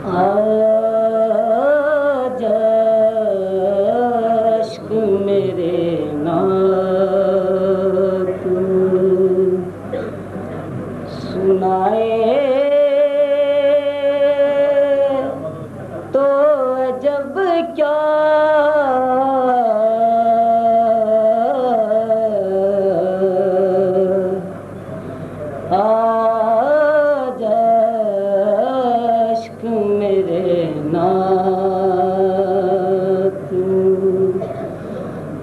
आज अश्क मेरे नात सुनाए तो अजब क्या आज अश्क मेरे नात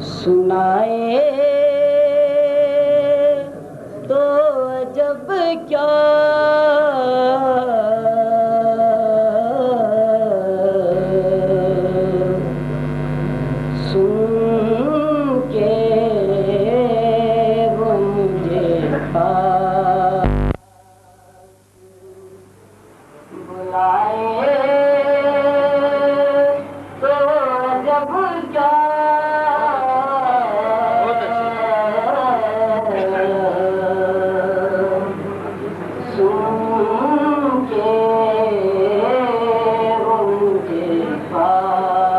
सुनाए तो अजब क्या सुन के वो मुझे बुलाए तो जब क्या सुन के वो मुझे पास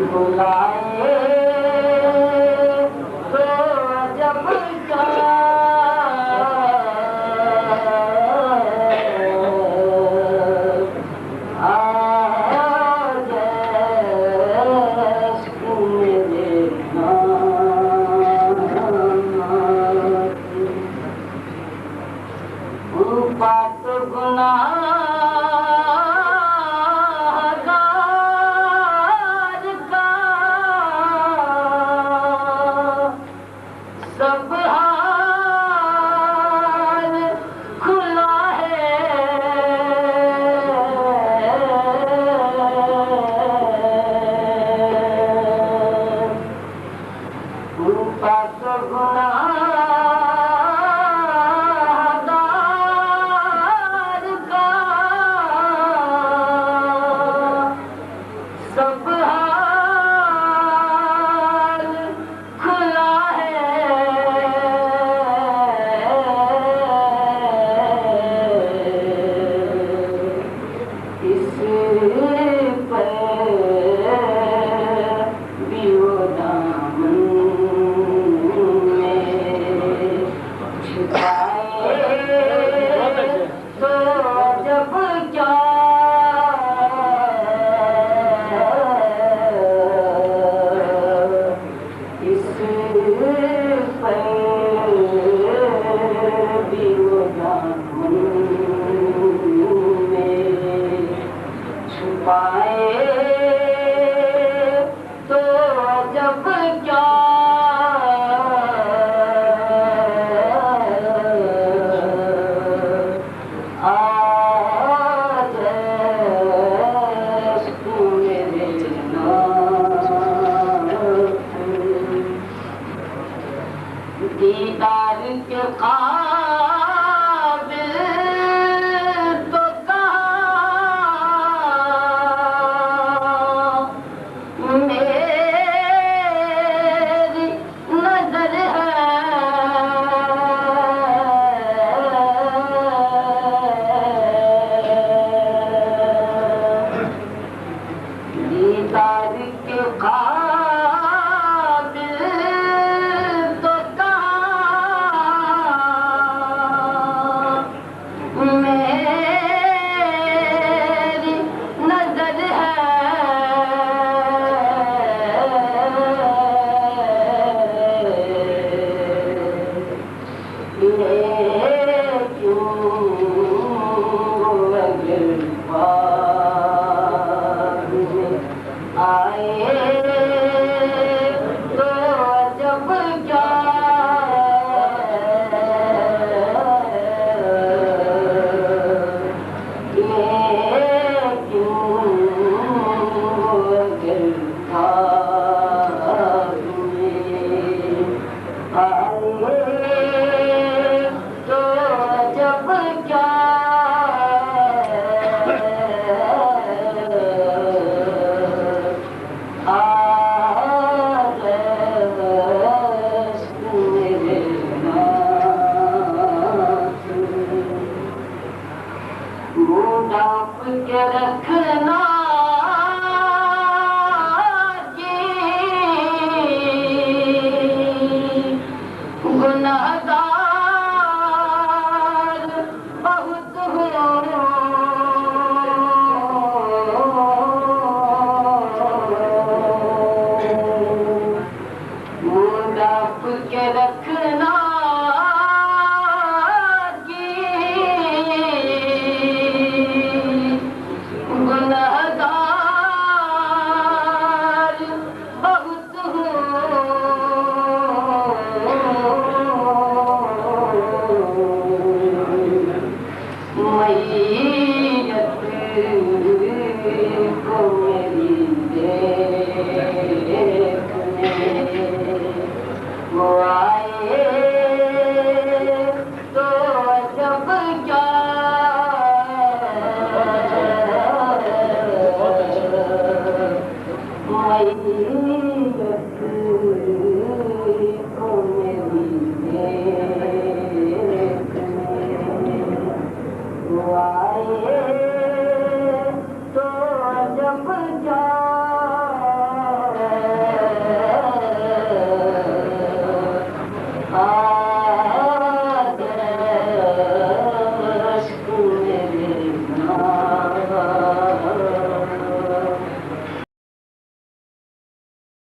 बुलाए तो जब क्या बात गुनाहगार का सब हाल खुला है बात सब हाल खुला है इस पर भी वो दामन में छुपाए तो जब क्या छुपाए तो जब क्या आज अश्क मेरे नात दीदार के काबिल तो कहाँ मेरी नजर है दीदार के काबिल तो कहाँ मेरी नजर है आए तो जब क्या तो जब क्या के रखना